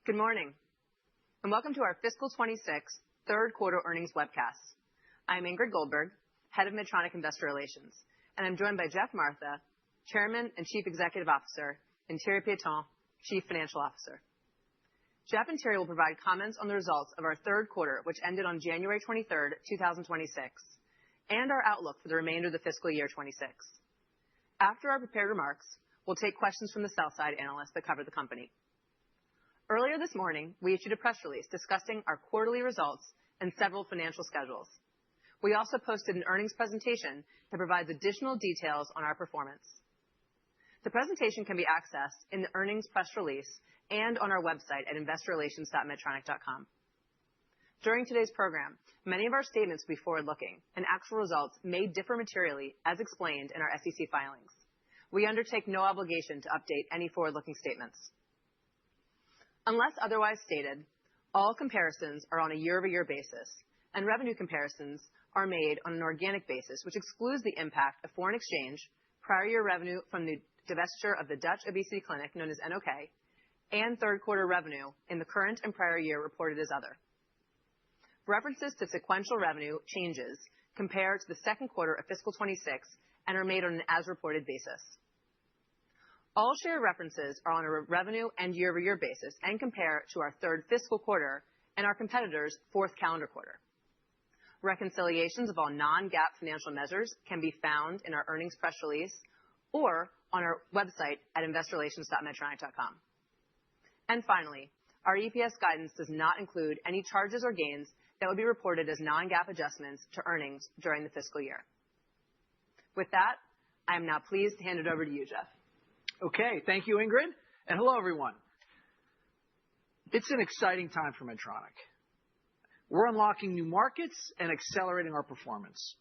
Good morning, and welcome to our Fiscal 26 third quarter earnings webcast. I'm Ingrid Goldberg, Head of Medtronic Investor Relations, and I'm joined by Jeff Martha, Chairman and Chief Executive Officer, and Thierry Piéton, Chief Financial Officer. Jeff and Thierry will provide comments on the results of our third quarter, which ended on January 23rd, 2026, and our outlook for the remainder of the fiscal year 26. After our prepared remarks, we'll take questions from the sell-side analysts that cover the company. Earlier this morning, we issued a press release discussing our quarterly results and several financial schedules. We also posted an earnings presentation that provides additional details on our performance. The presentation can be accessed in the earnings press release and on our website at investorrelations.medtronic.com. During today's program, many of our statements will be forward-looking, and actual results may differ materially as explained in our SEC filings. We undertake no obligation to update any forward-looking statements. Unless otherwise stated, all comparisons are on a year-over-year basis, and revenue comparisons are made on an organic basis, which excludes the impact of foreign exchange, prior year revenue from the divestiture of the Dutch obesity clinic known as NOK, and third quarter revenue in the current and prior year reported as other. References to sequential revenue changes compare to the second quarter of fiscal 26 and are made on an as-reported basis. All share references are on a revenue and year-over-year basis and compare to our third fiscal quarter and our competitors' fourth calendar quarter. Reconciliations of all non-GAAP financial measures can be found in our earnings press release or on our website at investorrelations.medtronic.com. And finally, our EPS guidance does not include any charges or gains that would be reported as non-GAAP adjustments to earnings during the fiscal year. With that, I am now pleased to hand it over to you, Jeff. Okay, thank you, Ingrid, and hello, everyone. It's an exciting time for Medtronic. We're unlocking new markets and accelerating our performance.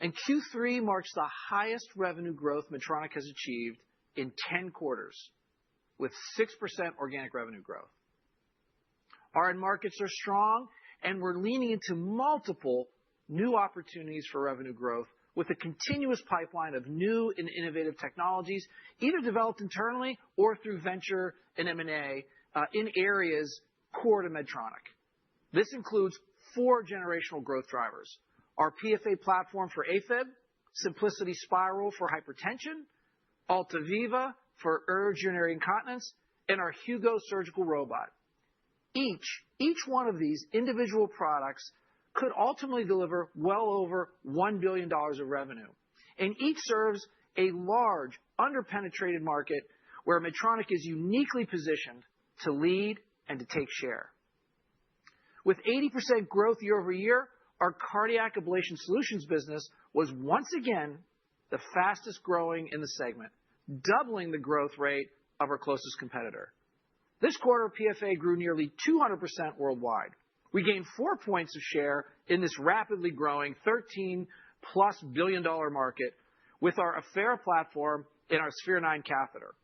And Q3 marks the highest revenue growth Medtronic has achieved in 10 quarters, with 6% organic revenue growth. Our end markets are strong, and we're leaning into multiple new opportunities for revenue growth with a continuous pipeline of new and innovative technologies, either developed internally or through venture and M&A in areas core to Medtronic. This includes 4 generational growth drivers: our PFA platform for AFib, Simplicity Spiral for hypertension, AltaViva for urinary incontinence, and our Hugo surgical robot. Each one of these individual products could ultimately deliver well over $1 billion of revenue, and each serves a large, underpenetrated market where Medtronic is uniquely positioned to lead and to take share. With 80% growth year over year, our cardiac ablation solutions business was once again the fastest growing in the segment, doubling the growth rate of our closest competitor. This quarter, PFA grew nearly 200% worldwide. We gained 4 points of share in this rapidly growing $13+ billion market with our Affera platform and our Sphere-9 catheter.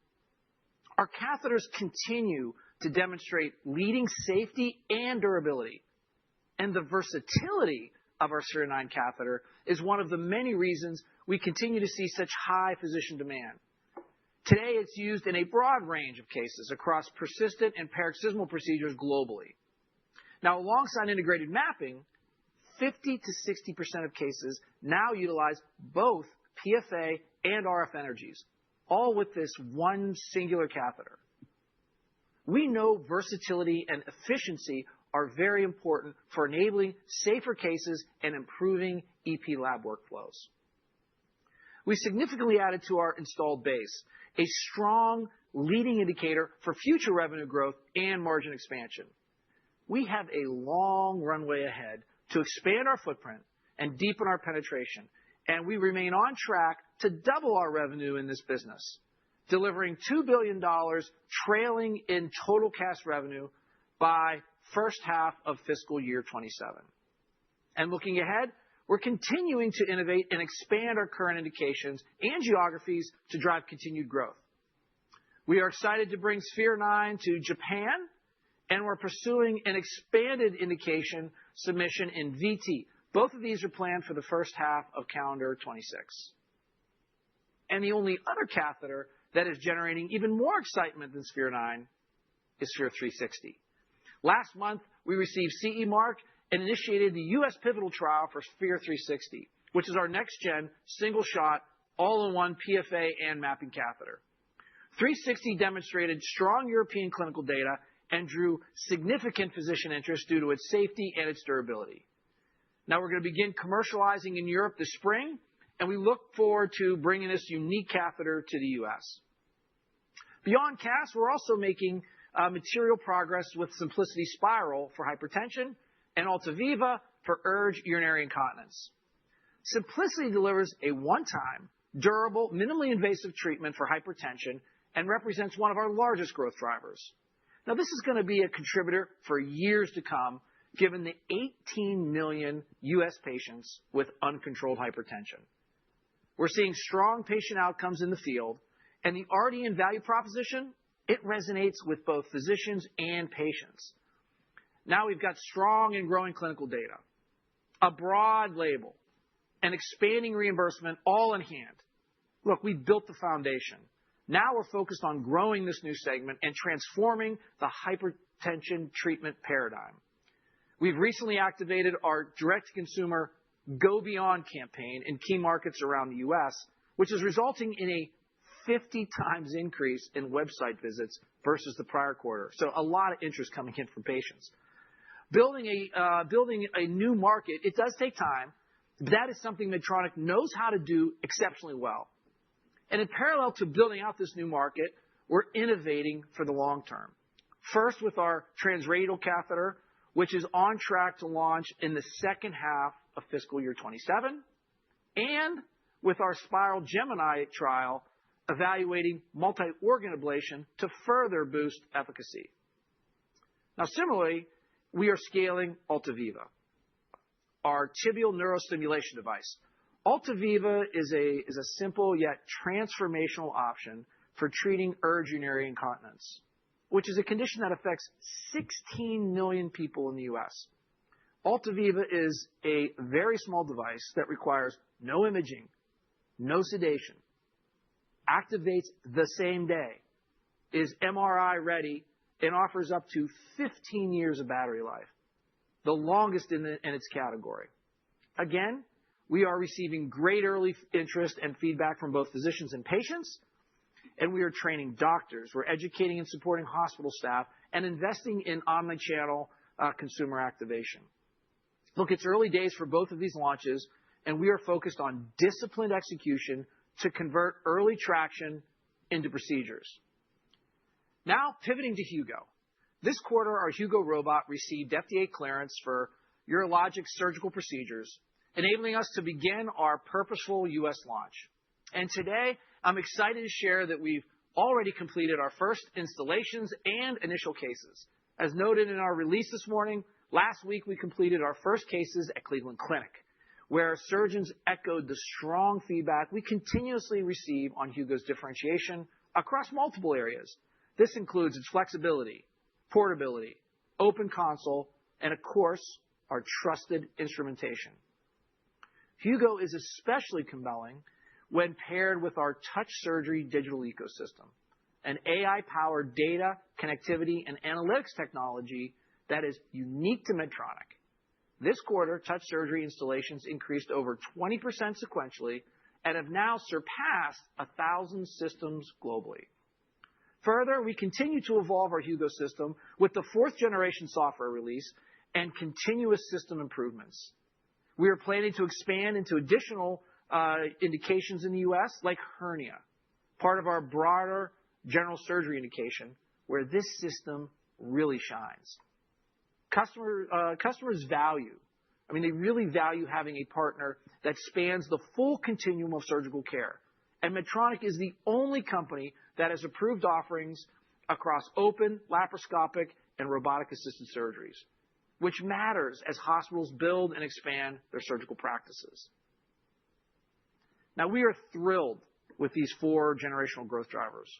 Our catheters continue to demonstrate leading safety and durability, and the versatility of our Sphere-9 catheter is one of the many reasons we continue to see such high physician demand. Today, it's used in a broad range of cases across persistent and paroxysmal procedures globally. Now, alongside integrated mapping, 50 to 60% of cases now utilize both PFA and RF energies, all with this one singular catheter. We know versatility and efficiency are very important for enabling safer cases and improving EP lab workflows. We significantly added to our installed base, a strong leading indicator for future revenue growth and margin expansion. We have a long runway ahead to expand our footprint and deepen our penetration, and we remain on track to double our revenue in this business, delivering $2 billion trailing in total cash revenue by first half of fiscal year 27. And looking ahead, we're continuing to innovate and expand our current indications and geographies to drive continued growth. We are excited to bring Sphere-9 to Japan, and we're pursuing an expanded indication submission in VT. Both of these are planned for the first half of calendar 26. And the only other catheter that is generating even more excitement than Sphere-9 is Sphere-360. Last month, we received CE Mark and initiated the U.S. pivotal trial for Sphere-360, which is our next-gen, single-shot, all-in-one PFA and mapping catheter. 360 demonstrated strong European clinical data and drew significant physician interest due to its safety and its durability. Now we're going to begin commercializing in Europe this spring, and we look forward to bringing this unique catheter to the U.S. Beyond CAS, we're also making material progress with Simplicity Spiral for hypertension and AltaViva for urge urinary incontinence. Simplicity delivers a one-time, durable, minimally invasive treatment for hypertension and represents one of our largest growth drivers. Now, this is going to be a contributor for years to come, given the 18 million U.S. patients with uncontrolled hypertension. We're seeing strong patient outcomes in the field, and the RDN value proposition, it resonates with both physicians and patients. Now we've got strong and growing clinical data, a broad label, and expanding reimbursement all in hand. Look, we built the foundation. Now we're focused on growing this new segment and transforming the hypertension treatment paradigm. We've recently activated our direct-to-consumer Go Beyond campaign in key markets around the U.S., which is resulting in a 50 times increase in website visits versus the prior quarter. So a lot of interest coming in from patients. Building a new market, it does take time. That is something Medtronic knows how to do exceptionally well. And in parallel to building out this new market, we're innovating for the long term. First, with our transradial catheter, which is on track to launch in the second half of fiscal year 27, and with our Spiral Gemini trial evaluating multi-organ ablation to further boost efficacy. Now, similarly, we are scaling AltaViva, our tibial neurostimulation device. AltaViva is a simple yet transformational option for treating urge urinary incontinence, which is a condition that affects 16 million people in the U.S. AltaViva is a very small device that requires no imaging, no sedation, activates the same day, is MRI ready, and offers up to 15 years of battery life, the longest in its category. Again, we are receiving great early interest and feedback from both physicians and patients, and we are training doctors. We're educating and supporting hospital staff and investing in omnichannel consumer activation. Look, it's early days for both of these launches, and we are focused on disciplined execution to convert early traction into procedures. Now, pivoting to Hugo. This quarter, our Hugo robot received FDA clearance for urologic surgical procedures, enabling us to begin our purposeful U.S. launch. And today, I'm excited to share that we've already completed our first installations and initial cases. As noted in our release this morning, last week we completed our first cases at Cleveland Clinic, where surgeons echoed the strong feedback we continuously receive on Hugo's differentiation across multiple areas. This includes its flexibility, portability, open console, and of course, our trusted instrumentation. Hugo is especially compelling when paired with our Touch Surgery digital ecosystem, an AI-powered data, connectivity, and analytics technology that is unique to Medtronic. This quarter, Touch Surgery installations increased over 20% sequentially and have now surpassed 1,000 systems globally. Further, we continue to evolve our Hugo system with the 4th generation software release and continuous system improvements. We are planning to expand into additional indications in the U.S., like hernia, part of our broader general surgery indication, where this system really shines. Customers value, they really value having a partner that spans the full continuum of surgical care. And Medtronic is the only company that has approved offerings across open, laparoscopic, and robotic-assisted surgeries, which matters as hospitals build and expand their surgical practices. Now, we are thrilled with these 4 generational growth drivers,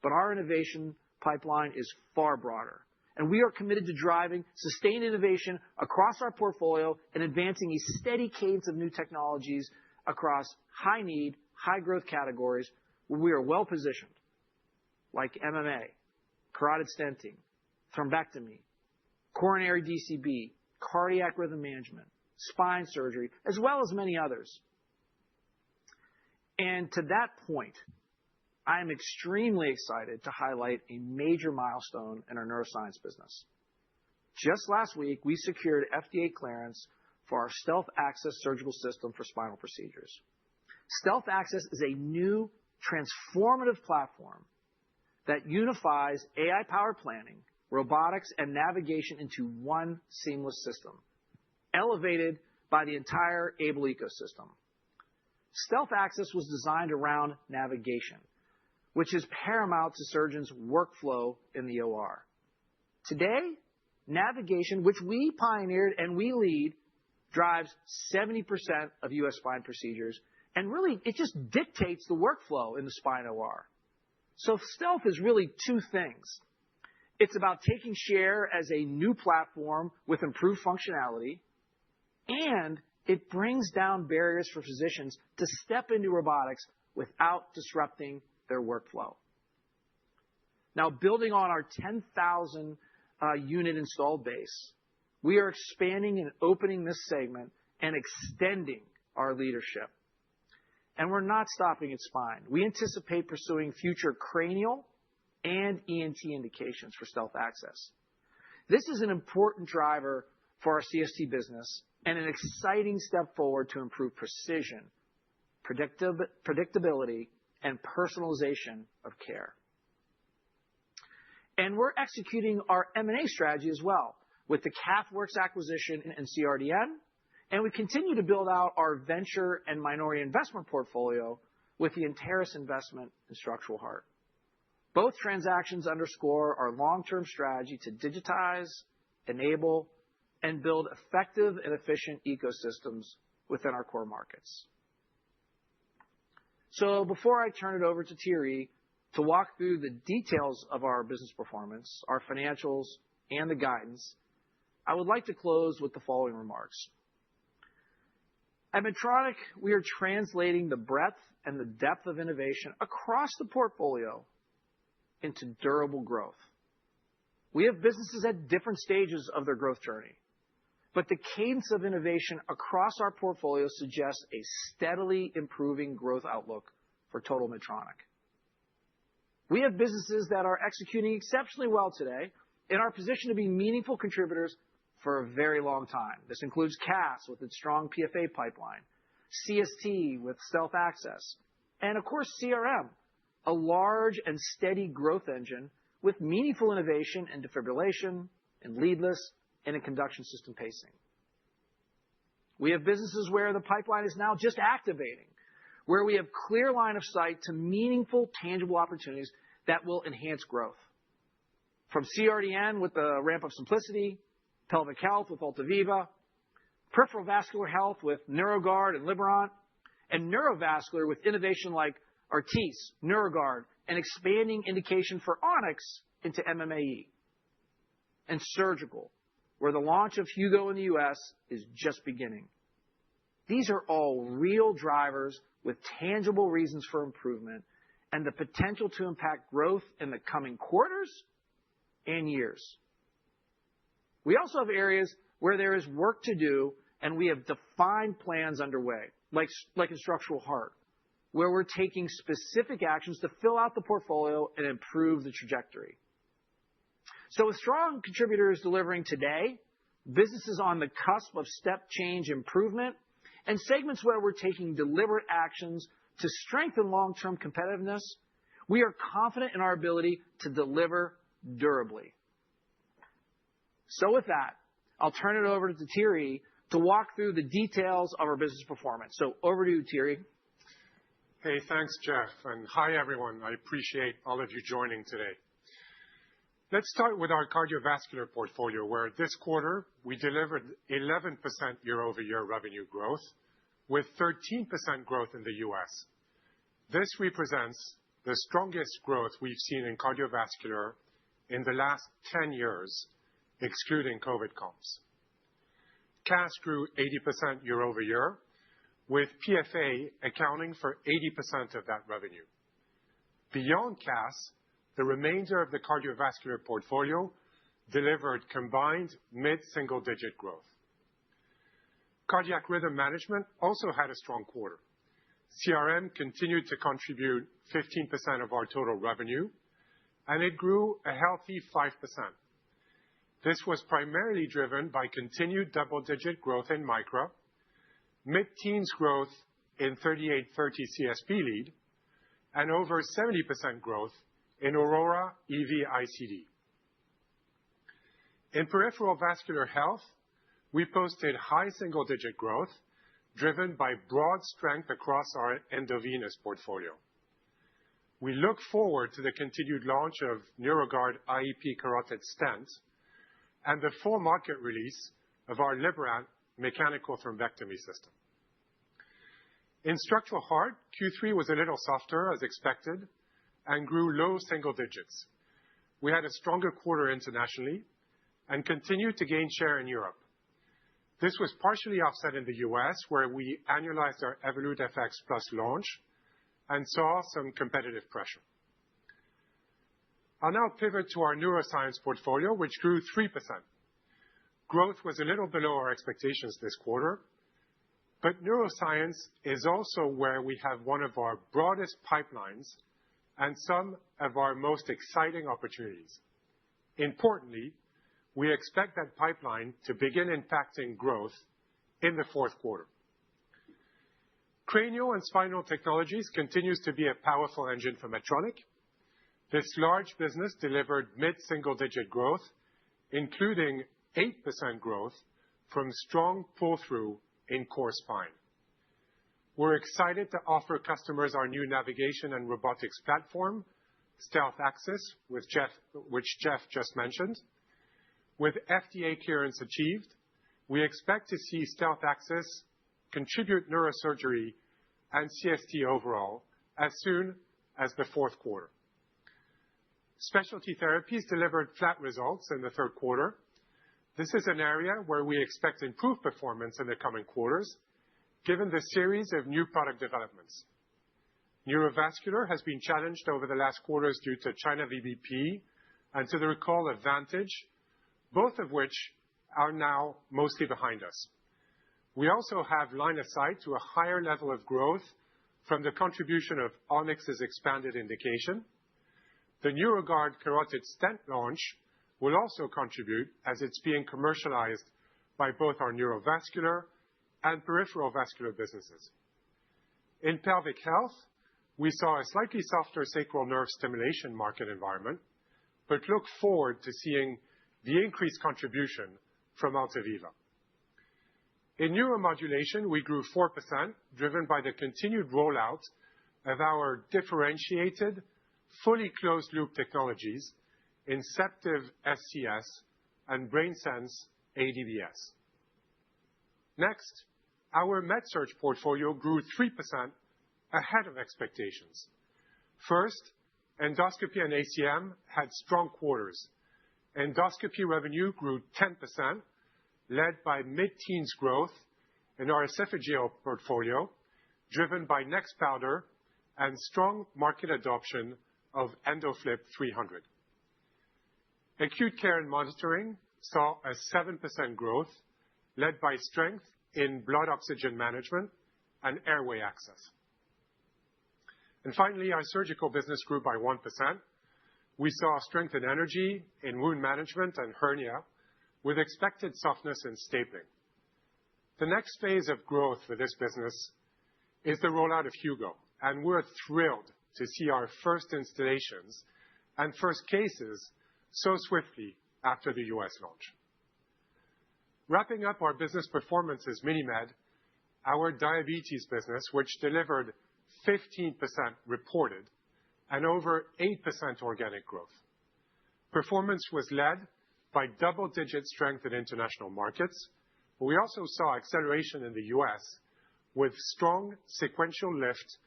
but our innovation pipeline is far broader, and we are committed to driving sustained innovation across our portfolio and advancing a steady cadence of new technologies across high-need, high-growth categories where we are well-positioned, like MMA, carotid stenting, thrombectomy, coronary DCB, cardiac rhythm management, spine surgery, as well as many others. And to that point, I am extremely excited to highlight a major milestone in our neuroscience business. Just last week, we secured FDA clearance for our Stealth Access surgical system for spinal procedures. Stealth Access is a new transformative platform that unifies AI-powered planning, robotics, and navigation into one seamless system, elevated by the entire AiBLE ecosystem. Stealth Access was designed around navigation, which is paramount to surgeons' workflow in the OR. Today, navigation, which we pioneered and we lead, drives 70% of U.S. spine procedures, and really, it just dictates the workflow in the spine OR. So Stealth is really two things. It's about taking share as a new platform with improved functionality, and it brings down barriers for physicians to step into robotics without disrupting their workflow. Now, building on our 10,000 unit installed base, we are expanding and opening this segment and extending our leadership. And we're not stopping at spine. We anticipate pursuing future cranial and ENT indications for Stealth Access. This is an important driver for our CST business and an exciting step forward to improve precision, predictability, and personalization of care. And we're executing our M&A strategy as well with the CathWorks acquisition and CRDN, and we continue to build out our venture and minority investment portfolio with the Anteris investment in structural heart. Both transactions underscore our long-term strategy to digitize, enable, and build effective and efficient ecosystems within our core markets. So before I turn it over to Thierry to walk through the details of our business performance, our financials, and the guidance, I would like to close with the following remarks. At Medtronic, we are translating the breadth and the depth of innovation across the portfolio into durable growth. We have businesses at different stages of their growth journey, but the cadence of innovation across our portfolio suggests a steadily improving growth outlook for total Medtronic. We have businesses that are executing exceptionally well today and are positioned to be meaningful contributors for a very long time. This includes CAS with its strong PFA pipeline, CST with Stealth Access, and of course CRM, a large and steady growth engine with meaningful innovation in defibrillation, in leadless, and in conduction system pacing. We have businesses where the pipeline is now just activating, where we have clear line of sight to meaningful, tangible opportunities that will enhance growth. From CRDN with the ramp of Simplicity, pelvic health with Ultiviva, peripheral vascular health with NeuroGuard and Liberant, and neurovascular with innovation like Artis, NeuroGuard, and expanding indication for Onyx into MMAE. And surgical, where the launch of Hugo in the U.S. is just beginning. These are all real drivers with tangible reasons for improvement and the potential to impact growth in the coming quarters and years. We also have areas where there is work to do, and we have defined plans underway, like in structural heart, where we're taking specific actions to fill out the portfolio and improve the trajectory. So with strong contributors delivering today, businesses on the cusp of step change improvement, and segments where we're taking deliberate actions to strengthen long-term competitiveness, we are confident in our ability to deliver durably. So with that, I'll turn it over to Thierry to walk through the details of our business performance. So over to you, Thierry. Hey, thanks, Jeff. And hi, everyone. I appreciate all of you joining today. Let's start with our cardiovascular portfolio, where this quarter we delivered 11% year-over-year revenue growth with 13% growth in the U.S. This represents the strongest growth we've seen in cardiovascular in the last 10 years, excluding COVID comps. CAS grew 80% year-over-year, with PFA accounting for 80% of that revenue. Beyond CAS, the remainder of the cardiovascular portfolio delivered combined mid-single-digit growth. Cardiac rhythm management also had a strong quarter. CRM continued to contribute 15% of our total revenue, and it grew a healthy 5%. This was primarily driven by continued double-digit growth in Micra, mid-teens growth in 3830 CSP lead, and over 70% growth in Aurora EV ICD. In peripheral vascular health, we posted high single-digit growth driven by broad strength across our endovenous portfolio. We look forward to the continued launch of NeuroGuard IEP carotid stent and the full market release of our Liberant mechanical thrombectomy system. In structural heart, Q3 was a little softer as expected and grew low single digits. We had a stronger quarter internationally and continued to gain share in Europe. This was partially offset in the U.S., where we annualized our Evolut FX Plus launch and saw some competitive pressure. I'll now pivot to our neuroscience portfolio, which grew 3%. Growth was a little below our expectations this quarter, but neuroscience is also where we have one of our broadest pipelines and some of our most exciting opportunities. Importantly, we expect that pipeline to begin impacting growth in the fourth quarter. Cranial and spinal technologies continues to be a powerful engine for Medtronic. This large business delivered mid-single-digit growth, including 8% growth from strong pull-through in core spine. We're excited to offer customers our new navigation and robotics platform, Stealth Axis, which Jeff just mentioned. With FDA clearance achieved, we expect to see Stealth Axis contribute neurosurgery and CST overall as soon as the fourth quarter. Specialty therapies delivered flat results in the third quarter. This is an area where we expect improved performance in the coming quarters, given the series of new product developments. Neurovascular has been challenged over the last quarters due to China VBP and to the recall of Vantage, both of which are now mostly behind us. We also have line of sight to a higher level of growth from the contribution of Onyx's expanded indication. The NeuroGuard carotid stent launch will also contribute as it's being commercialized by both our neurovascular and peripheral vascular businesses. In pelvic health, we saw a slightly softer sacral nerve stimulation market environment, but look forward to seeing the increased contribution from Altaviva. In neuromodulation, we grew 4%, driven by the continued rollout of our differentiated, fully closed-loop technologies, Inceptiv SCS and BrainSense ADBS. Next, our MedSurg portfolio grew 3% ahead of expectations. First, endoscopy and ACM had strong quarters. Endoscopy revenue grew 10%, led by mid-teens growth in our esophageal portfolio, driven by Nexpowder and strong market adoption of EndoFlip 300. Acute care and monitoring saw a 7% growth, led by strength in blood oxygen management and airway access. And finally, our surgical business grew by 1%. We saw strength in energy, in wound management and hernia, with expected softness in stapling. The next phase of growth for this business is the rollout of Hugo, and we're thrilled to see our first installations and first cases so swiftly after the U.S. launch. Wrapping up our business performance is MiniMed, our diabetes business, which delivered 15% reported and over 8% organic growth. Performance was led by double-digit strength in international markets, but we also saw acceleration in the U.S. with strong sequential lift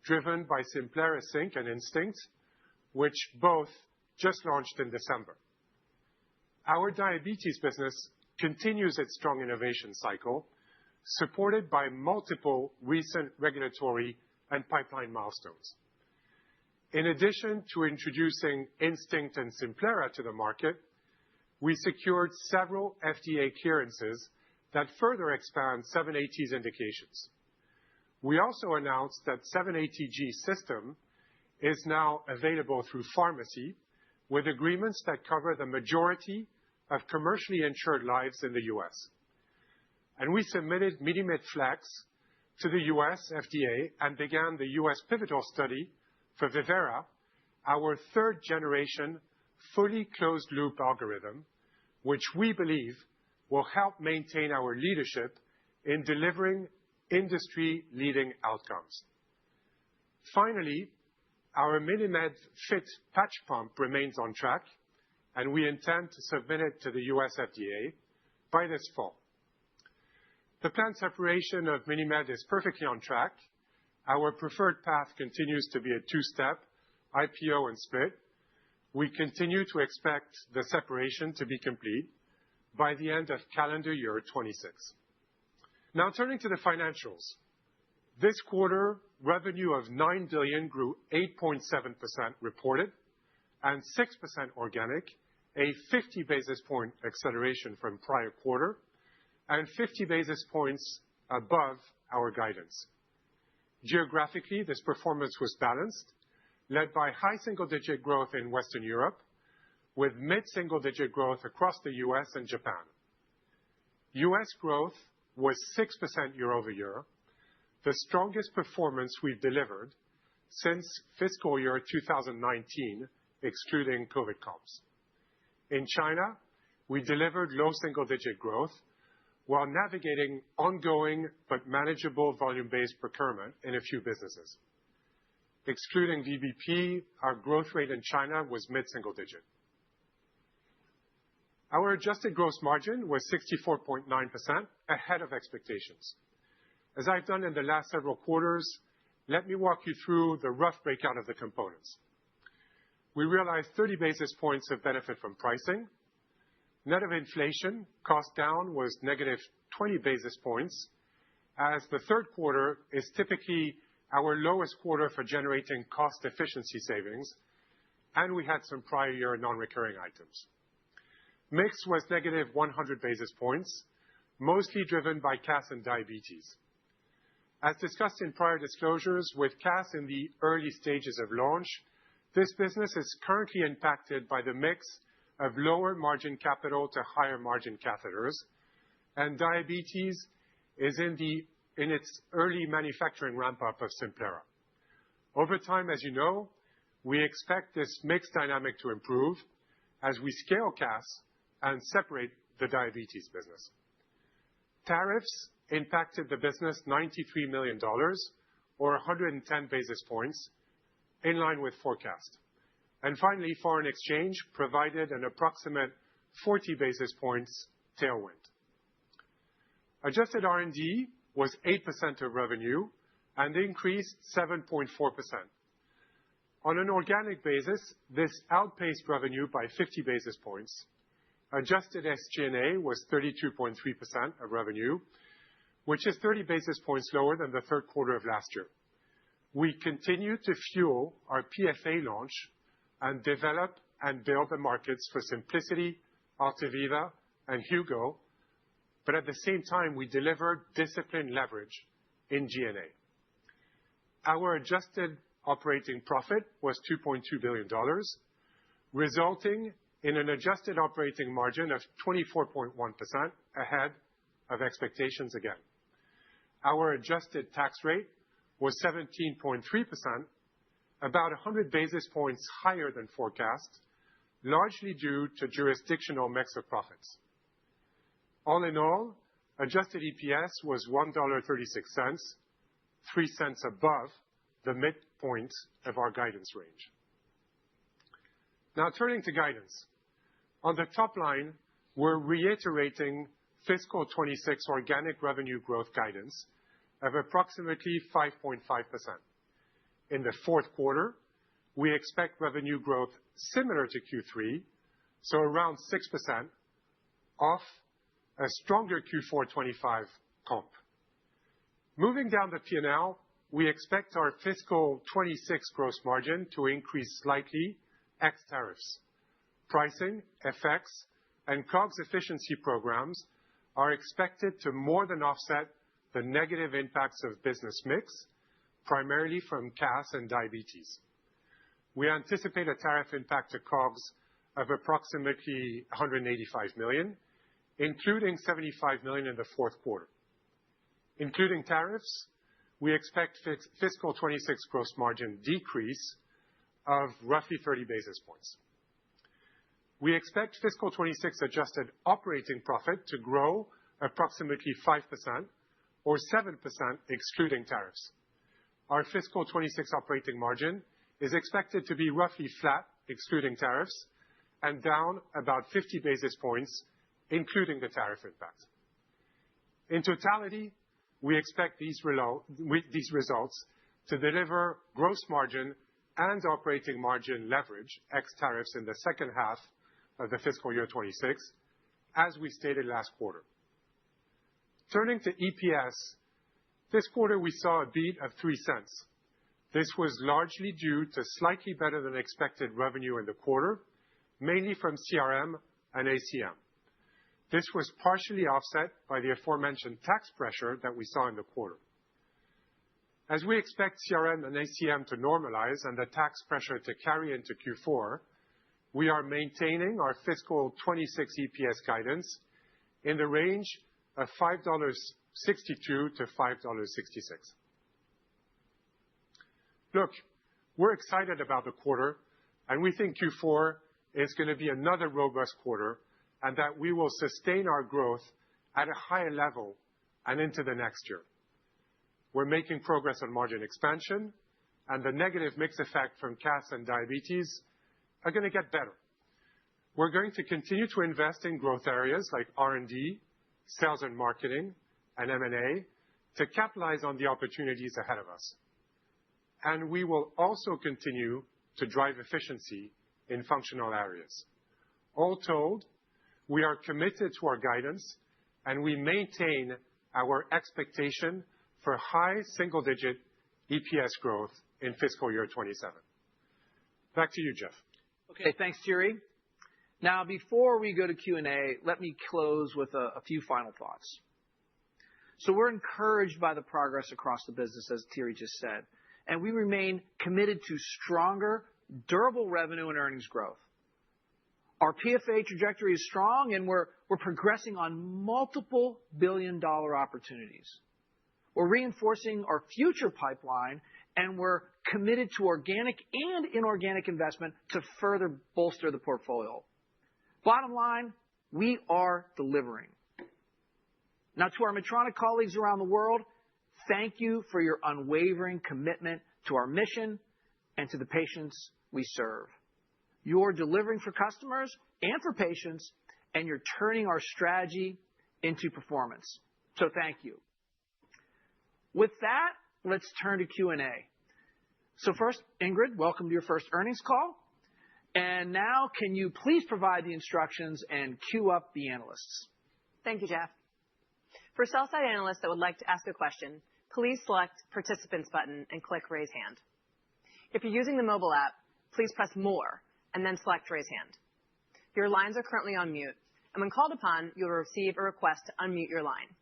driven by Simplera Sync and Instinct, which both just launched in December. Our diabetes business continues its strong innovation cycle, supported by multiple recent regulatory and pipeline milestones. In addition to introducing Instinct and Simplera to the market, we secured several FDA clearances that further expand 780's indications. We also announced that 780G system is now available through pharmacy with agreements that cover the majority of commercially insured lives in the U.S. And we submitted MiniMed Flex to the U.S. FDA and began the U.S. pivotal study for Vivera, our third-generation fully closed-loop algorithm, which we believe will help maintain our leadership in delivering industry-leading outcomes. Finally, our MiniMed Fit patch pump remains on track, and we intend to submit it to the U.S. FDA by this fall. The planned separation of MiniMed is perfectly on track. Our preferred path continues to be a two-step IPO and split. We continue to expect the separation to be complete by the end of calendar year 26. Now, turning to the financials. This quarter, revenue of $9 billion grew 8.7% reported and 6% organic, a 50 basis point acceleration from prior quarter, and 50 basis points above our guidance. Geographically, this performance was balanced, led by high single-digit growth in Western Europe, with mid-single-digit growth across the U.S. and Japan. U.S. growth was 6% year-over-year, the strongest performance we've delivered since fiscal year 2019, excluding COVID comps. In China, we delivered low single-digit growth while navigating ongoing but manageable volume-based procurement in a few businesses. Excluding VBP, our growth rate in China was mid-single-digit. Our adjusted gross margin was 64.9%, ahead of expectations. As I've done in the last several quarters, let me walk you through the rough breakout of the components. We realized 30 basis points of benefit from pricing. Net of inflation, cost down was negative 20 basis points, as the third quarter is typically our lowest quarter for generating cost efficiency savings, and we had some prior year non-recurring items. Mix was negative 100 basis points, mostly driven by CAS and diabetes. As discussed in prior disclosures, with CAS in the early stages of launch, this business is currently impacted by the mix of lower margin capital to higher margin catheters, and diabetes is in its early manufacturing ramp-up of Simplera. Over time, as you know, we expect this mix dynamic to improve as we scale CAS and separate the diabetes business. Tariffs impacted the business $93 million, or 110 basis points, in line with forecast. And finally, foreign exchange provided an approximate 40 basis points tailwind. Adjusted R&D was 8% of revenue and increased 7.4%. On an organic basis, this outpaced revenue by 50 basis points. Adjusted SG&A was 32.3% of revenue, which is 30 basis points lower than the third quarter of last year. We continue to fuel our PFA launch and develop and build the markets for Simplicity, Altaviva, and Hugo, but at the same time, we delivered disciplined leverage in G&A. Our adjusted operating profit was $2.2 billion, resulting in an adjusted operating margin of 24.1%, ahead of expectations again. Our adjusted tax rate was 17.3%, about 100 basis points higher than forecast, largely due to jurisdictional mix of profits. All in all, adjusted EPS was $1.36, 3 cents above the midpoint of our guidance range. Now, turning to guidance. On the top line, we're reiterating fiscal 26 organic revenue growth guidance of approximately 5.5%. In the fourth quarter, we expect revenue growth similar to Q3, so around 6%, off a stronger Q4 25 comp. Moving down the P&L, we expect our fiscal 26 gross margin to increase slightly ex tariffs. Pricing, FX, and COGS efficiency programs are expected to more than offset the negative impacts of business mix, primarily from CAS and diabetes. We anticipate a tariff impact to COGS of approximately $185 million, including $75 million in the fourth quarter. Including tariffs, we expect fiscal 26 gross margin decrease of roughly 30 basis points. We expect fiscal 26 adjusted operating profit to grow approximately 5% or 7% excluding tariffs. Our fiscal 26 operating margin is expected to be roughly flat excluding tariffs and down about 50 basis points, including the tariff impact. In totality, we expect these results to deliver gross margin and operating margin leverage ex tariffs in the second half of the fiscal year 26, as we stated last quarter. Turning to EPS, this quarter we saw a beat of 3 cents. This was largely due to slightly better than expected revenue in the quarter, mainly from CRM and ACM. This was partially offset by the aforementioned tax pressure that we saw in the quarter. As we expect CRM and ACM to normalize and the tax pressure to carry into Q4, we are maintaining our fiscal 26 EPS guidance in the range of $5.62 to $5.66. Look, we're excited about the quarter, and we think Q4 is going to be another robust quarter and that we will sustain our growth at a higher level and into the next year. We're making progress on margin expansion, and the negative mix effect from CAS and diabetes are going to get better. We're going to continue to invest in growth areas like R&D, sales and marketing, and M&A to capitalize on the opportunities ahead of us. And we will also continue to drive efficiency in functional areas. All told, we are committed to our guidance, and we maintain our expectation for high single-digit EPS growth in fiscal year 27. Back to you, Jeff. Okay, thanks, Thierry. Now, before we go to Q&A, let me close with a few final thoughts. So we're encouraged by the progress across the business, as Thierry just said, and we remain committed to stronger, durable revenue and earnings growth. Our PFA trajectory is strong, and we're progressing on multiple billion-dollar opportunities. We're reinforcing our future pipeline, and we're committed to organic and inorganic investment to further bolster the portfolio. Bottom line, we are delivering. Now, to our Medtronic colleagues around the world, thank you for your unwavering commitment to our mission and to the patients we serve. You're delivering for customers and for patients, and you're turning our strategy into performance. So thank you. With that, let's turn to Q&A. So first, Ingrid, welcome to your first earnings call. And now, can you please provide the instructions and queue up the analysts? Thank you, Jeff. For sell-side analysts that would like to ask a question, please select Participants button and click Raise Hand. If you're using the mobile app, please press More and then select Raise Hand. Your lines are currently on mute, and when called upon, you'll receive a request to unmute your line.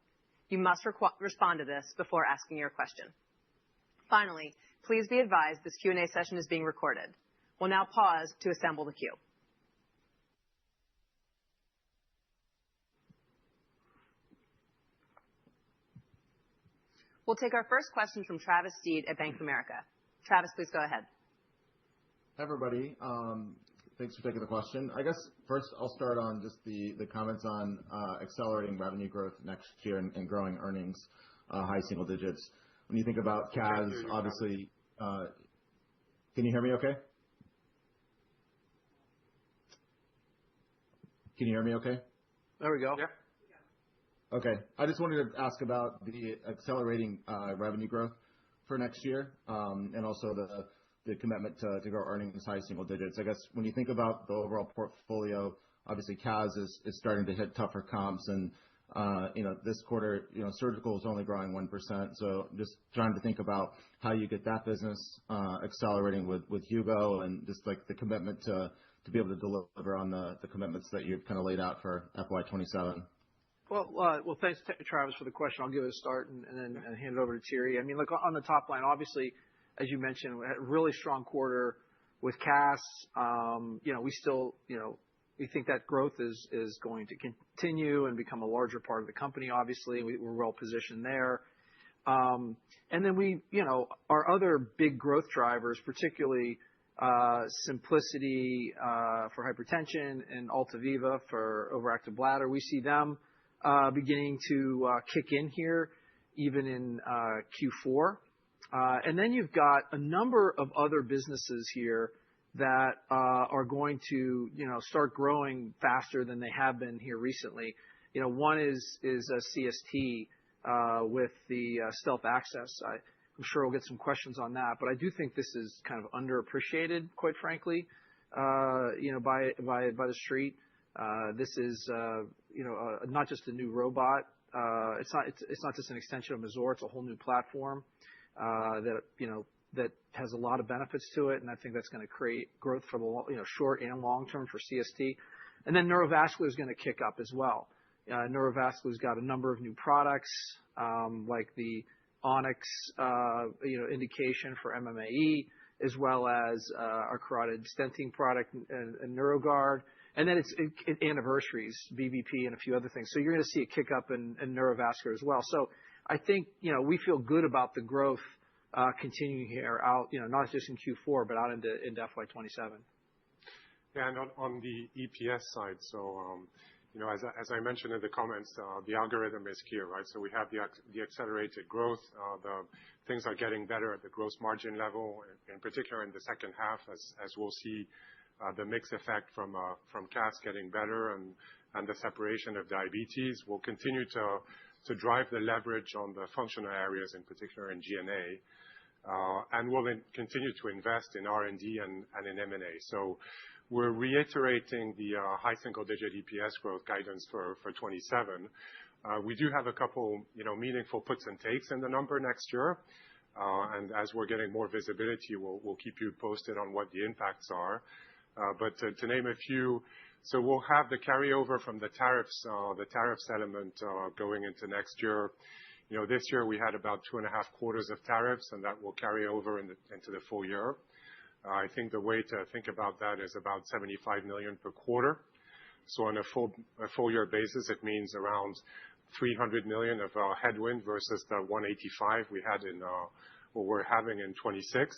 You must respond to this before asking your question. Finally, please be advised this Q&A session is being recorded. We'll now pause to assemble the queue. We'll take our first question from Travis Steed at Bank of America. Travis, please go ahead. Hi, everybody. Thanks for taking the question. I guess first I'll start on just the comments on accelerating revenue growth next year and growing earnings high single digits. When you think about CAS, obviously, can you hear me okay? Can you hear me okay? There we go. Yeah. Okay. I just wanted to ask about the accelerating revenue growth for next year and also the commitment to grow earnings high single digits. I guess when you think about the overall portfolio, obviously CAS is starting to hit tougher comps, and this quarter, surgical is only growing 1%. So just trying to think about how you get that business accelerating with Hugo and just like the commitment to to be able to deliver on the commitments that you've kind of laid out for FY27? Well, thanks, Travis, for the question. I'll give it a start and then hand it over to Thierry. I mean, look, on the top line, obviously, as you mentioned, we had a really strong quarter with CAS. We still, we think that growth is going to continue and become a larger part of the company. Obviously, we're well positioned there. And then our other big growth drivers, particularly Simplicity for hypertension and AltaViva for overactive bladder, we see them beginning to kick in here even in Q4. And then you've got a number of other businesses here that are going to start growing faster than they have been here recently. One is CST with the Stealth Access. I'm sure we'll get some questions on that, but I do think this is kind of underappreciated, quite frankly, by the street. This is not just a new robot. It's not just an extension of Mazor. It's a whole new platform that has a lot of benefits to it, and I think that's going to create growth for the short and long term for CST. And then neurovascular is going to kick up as well. Neurovascular's got a number of new products like the Onyx indication for MMAE, as well as our carotid stenting product and NeuroGuard. And then it's anniversaries, BVP, and a few other things. So you're going to see a kick up in neurovascular as well. So I think we feel good about the growth continuing here out, not just in Q4, but out into FY27. Yeah, and on the EPS side, so as I mentioned in the comments, the algorithm is clear, right? So we have the accelerated growth. The things are getting better at the gross margin level, in particular in the second half, as we'll see the mix effect from CAS getting better and the separation of diabetes will continue to drive the leverage on the functional areas, in particular in G&A, and we'll then continue to invest in R&D and in M&A. So we're reiterating the high single-digit EPS growth guidance for 27. We do have a couple meaningful puts and takes in the number next year, and as we're getting more visibility, we'll keep you posted on what the impacts are. But to name a few, so we'll have the carryover from the tariffs element going into next year. This year we had about 2.5 quarters of tariffs, and that will carry over into the full year. I think the way to think about that is about $75 million per quarter. So on a full year basis, it means around $300 million of headwind versus the $185 we had what we're having in 26.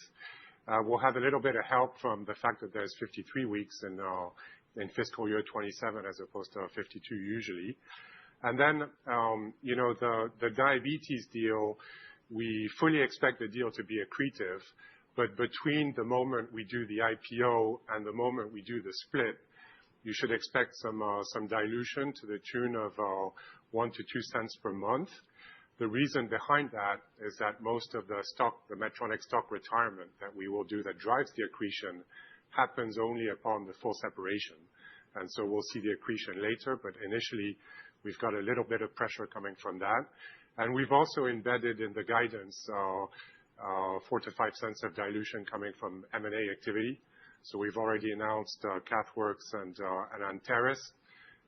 We'll have a little bit of help from the fact that there's 53 weeks in fiscal year 27 as opposed to 52 usually. And then, the diabetes deal, we fully expect the deal to be accretive, but between the moment we do the IPO and the moment we do the split, you should expect some dilution to the tune of 1 to 2 cents per month. The reason behind that is that most of the Medtronic stock retirement that we will do that drives the accretion happens only upon the full separation. And so we'll see the accretion later, but initially we've got a little bit of pressure coming from that. And we've also embedded in the guidance 4 to 5 cents of dilution coming from M&A activity. So we've already announced CathWorks and Anteris.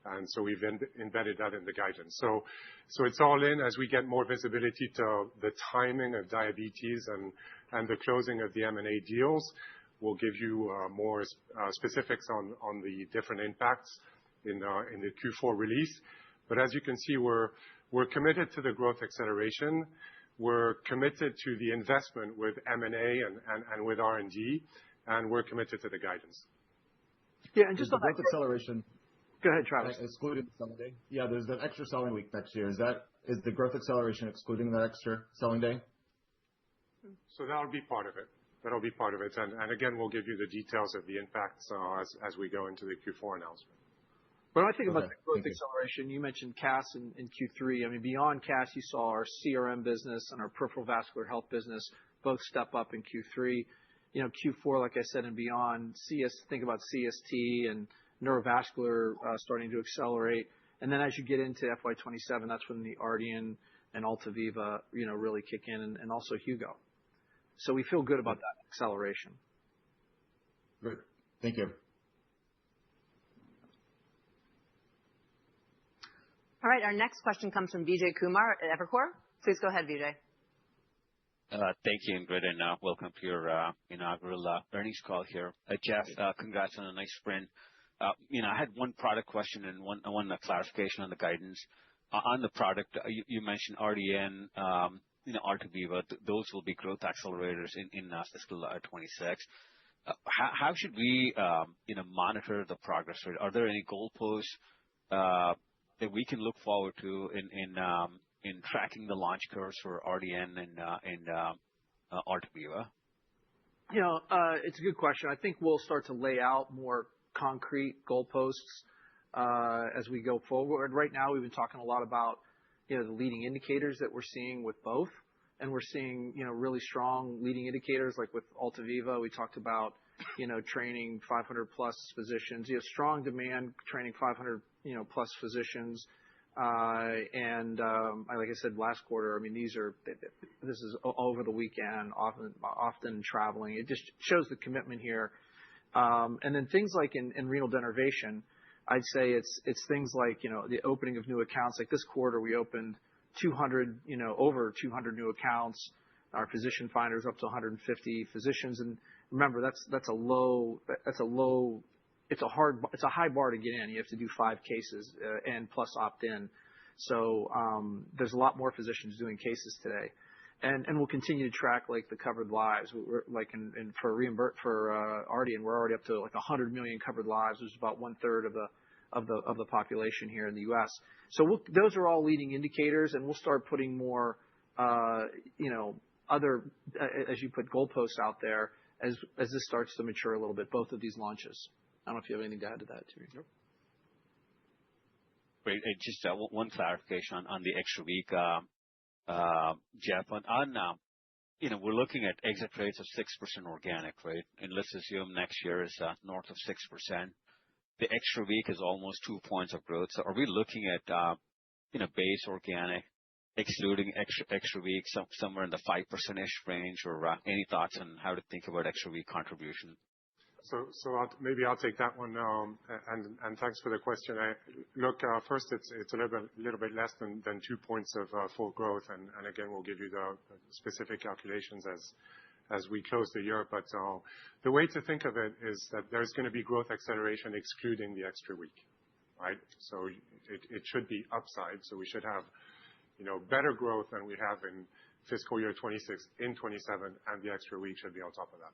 And so we've embedded that in the guidance. So it's all in as we get more visibility to the timing of diabetes and the closing of the M&A deals. We'll give you more specifics on the different impacts in the Q4 release. But as you can see, we're committed to the growth acceleration. We're committed to the investment with M&A and with R&D, and we're committed to the guidance. Yeah, and just on growth acceleration. Go ahead, Travis. Excluding the selling day. Yeah, there's that extra selling week next year. Is the growth acceleration excluding that extra selling day? So that'll be part of it. And again, we'll give you the details of the impacts as we go into the Q4 announcement. When I think about the growth acceleration, you mentioned CAS in Q3. I mean, beyond CAS, you saw our CRM business and our peripheral vascular health business both step up in Q3. Q4, like I said, and beyond, think about CST and neurovascular starting to accelerate. And then as you get into FY27, that's when the Ardian and AltaViva, really kick in, and also Hugo. So we feel good about that acceleration. Great. Thank you. All right. Our next question comes from Vijay Kumar at Evercore. Please go ahead, Vijay. Thank you, Ingrid, and welcome to your inaugural earnings call here. Jeff, congrats on a nice sprint. I had one product question and one clarification on the guidance. On the product, you mentioned RDN, Altaviva. Those will be growth accelerators in fiscal 26. How should we monitor the progress rate? Are there any goalposts that we can look forward to in tracking the launch curves for RDN and Altaviva? It's a good question. I think we'll start to lay out more concrete goalposts as we go forward. Right now, we've been talking a lot about the leading indicators that we're seeing with both, and we're seeing really strong leading indicators like with Altaviva. We talked about training 500 plus physicians, strong demand training 500 plus physicians. And like I said last quarter, I mean this is over the weekend, often traveling. It just shows the commitment here. And then things like in renal denervation, I'd say it's things like the opening of new accounts. Like this quarter, we opened over 200 new accounts. Our physician finders up to 150 physicians. And remember, it's a high bar to get in. You have to do 5 cases and plus opt in. So there's a lot more physicians doing cases today, and we'll continue to track like the covered lives. We're like for RDN, we're already up to like 100 million covered lives, which is about 1/3 of the population here in the U.S. So those are all leading indicators, and we'll start putting more other as you put goalposts out there as this starts to mature a little bit. Both of these launches. I don't know if you have anything to add to that, too. Nope. Great. Just one clarification on the extra week, Jeff. We're looking at exit rates of 6% organic, right? And let's assume next year is north of 6%. The extra week is almost 2 points of growth. So are we looking at base organic, excluding extra week, somewhere in the 5%-ish range, or any thoughts on how to think about extra week contribution? So maybe I'll take that one. And thanks for the question. Look, first, it's a little bit less than 2 points of full growth. And again, we'll give you the specific calculations as we close the year. But the way to think of it is that there's going to be growth acceleration excluding the extra week, right? So it should be upside. So we should have better growth than we have in fiscal year 26 in 27, and the extra week should be on top of that.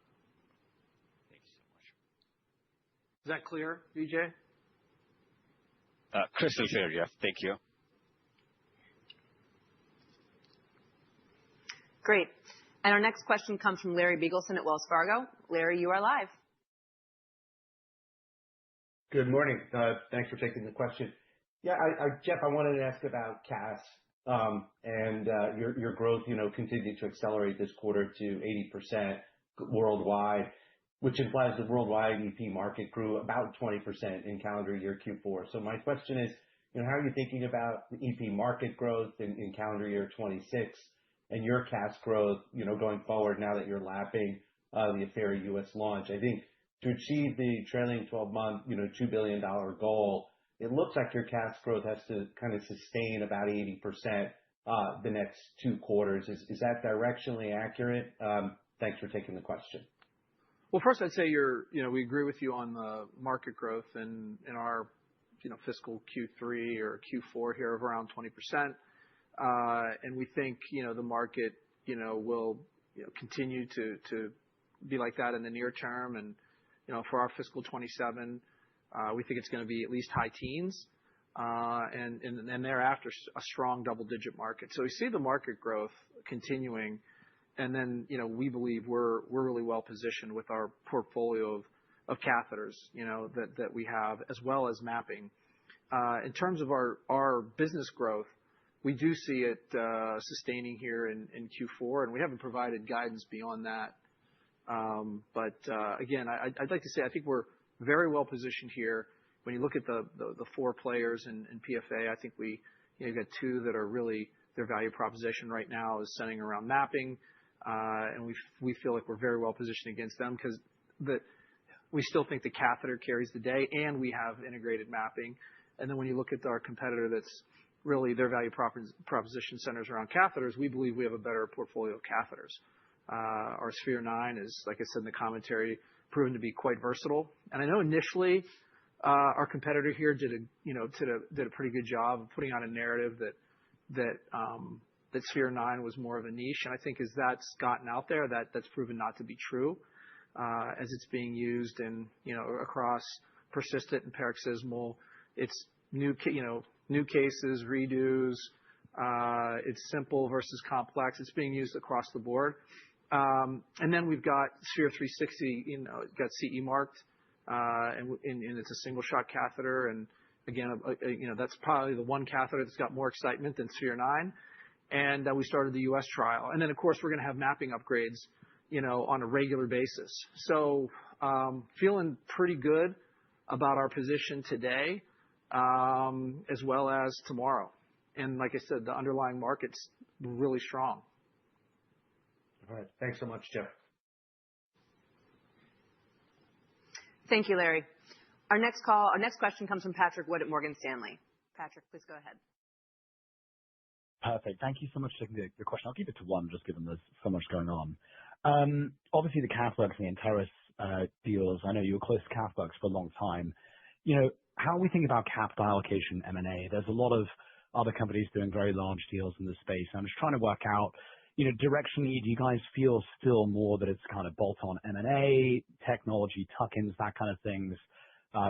Is that clear, Vijay? Crystal clear, Jeff. Thank you. Great. And our next question comes from Larry Biegelsen at Wells Fargo. Larry, you are live. Good morning. Thanks for taking the question. Yeah, Jeff, I wanted to ask about CAS and your growth, continued to accelerate this quarter to 80% worldwide, which implies the worldwide EP market grew about 20% in calendar year Q4. So my question is, how are you thinking about the EP market growth in calendar year 26 and your CAS growth, going forward now that you're lapping the Affera US launch? I think to achieve the trailing 12-month, $2 billion goal, it looks like your CAS growth has to kind of sustain about 80% the next 2 quarters. Is that directionally accurate? Thanks for taking the question. Well, first, I'd say we agree with you on the market growth in our, fiscal Q3 or Q4 here of around 20%. And we think, the market, will continue to be like that in the near term. And, for our fiscal 27, we think it's going to be at least high teens. And thereafter, a strong double-digit market. So we see the market growth continuing. And then, we believe we're really well positioned with our portfolio of catheters, that we have, as well as mapping. In terms of our business growth, we do see it sustaining here in Q4, and we haven't provided guidance beyond that. But again, I'd like to say I think we're very well positioned here. When you look at the 4 players in PFA, I think you've got 2 that are really their value proposition right now is centering around mapping. And we feel like we're very well positioned against them because we still think the catheter carries the day, and we have integrated mapping. And then when you look at our competitor that's really their value proposition centers around catheters. We believe we have a better portfolio of catheters. Our Sphere 9 is, like I said in the commentary, proven to be quite versatile. And I know initially our competitor here did a pretty good job of putting on a narrative that Sphere 9 was more of a niche. And I think as that's gotten out there, that's proven not to be true, as it's being used across persistent and paroxysmal. It's new cases, redos. It's simple versus complex. It's being used across the board. And then we've got Sphere 360, it got CE marked, and it's a single shot catheter. And again, that's probably the one catheter that's got more excitement than Sphere 9. And we started the U.S. trial. And then, of course, we're going to have mapping upgrades, on a regular basis. So feeling pretty good about our position today, as well as tomorrow. And like I said, the underlying market's really strong. All right. Thanks so much, Jeff. Thank you, Larry. Our next question comes from Patrick Wood at Morgan Stanley. Patrick, please go ahead. Perfect. Thank you so much for taking the question. I'll keep it to one, just given there's so much going on. Obviously, the CathWorks and the Anteris deals, I know you were close to CathWorks for a long time. How are we thinking about capital allocation M&A? There's a lot of other companies doing very large deals in this space. I'm just trying to work out, directionally, do you guys feel still more that it's kind of bolt-on M&A, technology tuck-ins, that kind of things,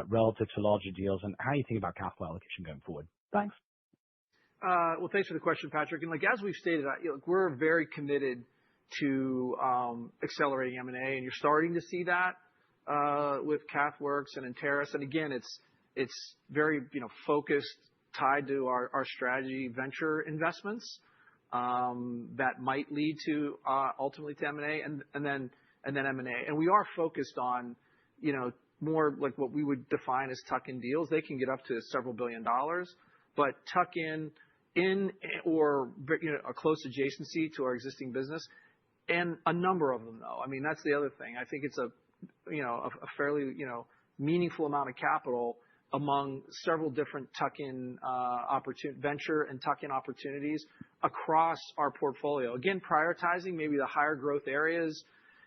relative to larger deals? And how are you thinking about capital allocation going forward? Thanks. Well, thanks for the question, Patrick. And as we've stated, we're very committed to accelerating M&A, and you're starting to see that with CathWorks and Anteris. And again, it's very focused, tied to our strategy, venture investments that might lead to ultimately to M&A, and then M&A. And we are focused on more like what we would define as tuck-in deals. They can get up to several $1 billion, but tuck-in or a close adjacency to our existing business. And a number of them, though. I mean, that's the other thing. I think it's a fairly meaningful amount of capital among several different tuck-in venture and tuck-in opportunities across our portfolio. Again, prioritizing maybe the higher growth areas,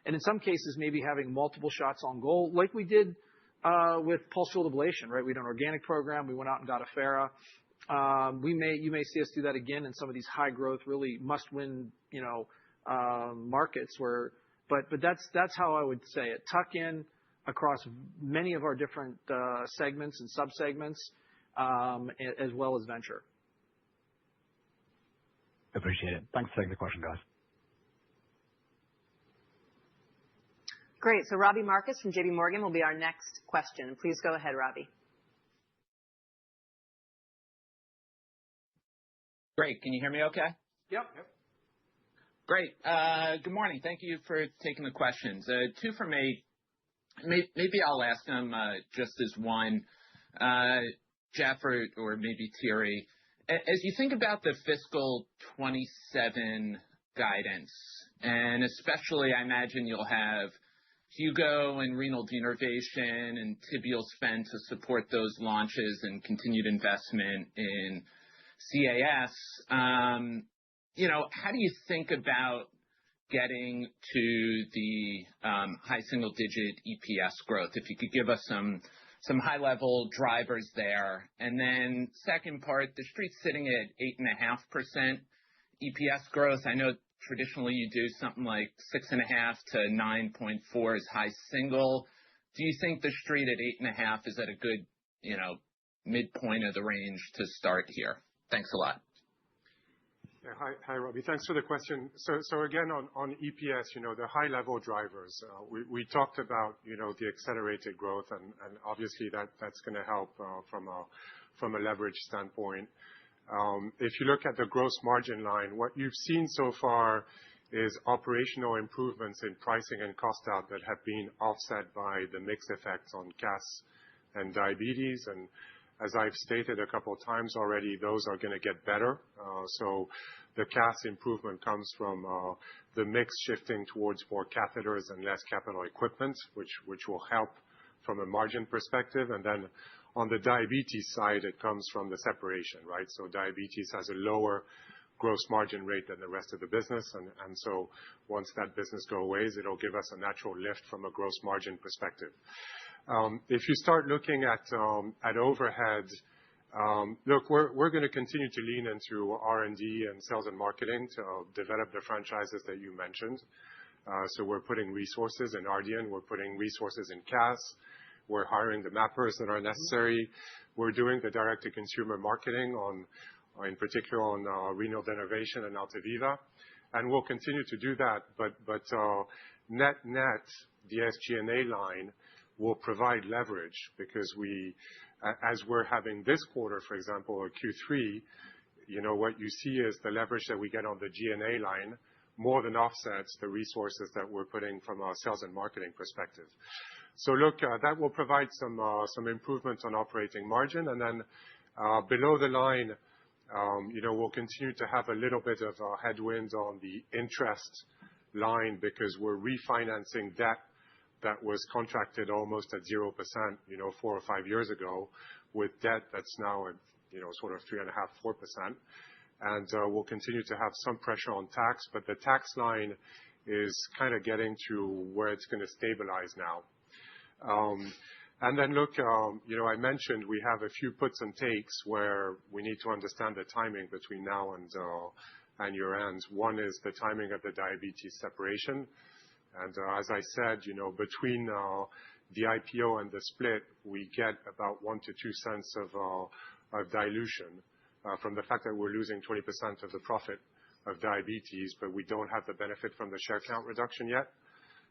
and in some cases maybe having multiple shots on goal, like we did with pulsed field ablation. Right, we did an organic program. We went out and got Affera. You may see us do that again in some of these high growth, really must-win markets. But that's how I would say it. Tuck in across many of our different segments and subsegments, as well as venture. Appreciate it. Thanks for taking the question, guys. Great. So Robbie Marcus from JP Morgan will be our next question. Please go ahead, Robbie. Great. Can you hear me okay? Yep. Great. Good morning. Thank you for taking the questions. Two for me. Maybe I'll ask them just as one. Jeff or maybe Thierry, as you think about the fiscal 27 guidance, and especially I imagine you'll have Hugo and renal denervation and tibial spend to support those launches and continued investment in CAS. How do you think about getting to the high single-digit EPS growth? If you could give us some high-level drivers there. And then second part, the street's sitting at 8.5% EPS growth. I know traditionally you do something like 6.5 to 9.4 is high single. Do you think the street at 8.5 is at a good, midpoint of the range to start here? Thanks a lot. Yeah, hi, Robbie. Thanks for the question. So again, on EPS, the high-level drivers, we talked about, the accelerated growth, and obviously that's going to help from a leverage standpoint. If you look at the gross margin line, what you've seen so far is operational improvements in pricing and cost out that have been offset by the mix effects on CAS and diabetes. And as I've stated a couple of times already, those are going to get better. So the CAS improvement comes from the mix shifting towards more catheters and less capital equipment, which will help from a margin perspective. And then On the diabetes side, it comes from the separation, right? So diabetes has a lower gross margin rate than the rest of the business. And so once that business goes away, it'll give us a natural lift from a gross margin perspective. If you start looking at overhead, look, we're going to continue to lean into R&D and sales and marketing to develop the franchises that you mentioned. So we're putting resources in Ardian. We're putting resources in CAS. We're hiring the mappers that are necessary. We're doing the direct-to-consumer marketing in particular on renal denervation and Altaviva. And we'll continue to do that. But net, the SG&A line will provide leverage because as we're having this quarter, for example, or Q3, what you see is the leverage that we get on the G&A line more than offsets the resources that we're putting from a sales and marketing perspective. So look, that will provide some improvements on operating margin. And then below the line, we'll continue to have a little bit of a headwind on the interest line because we're refinancing debt that was contracted almost at 0%, 4 or 5 years ago with debt that's now at, sort of 3.5%, 4%. And we'll continue to have some pressure on tax, but the tax line is kind of getting to where it's going to stabilize now. And then look, I mentioned we have a few puts and takes where we need to understand the timing between now and year-end. One is the timing of the diabetes separation. And as I said, between the IPO and the split, we get about 1 to 2 cents of dilution from the fact that we're losing 20% of the profit of diabetes, but we don't have the benefit from the share count reduction yet.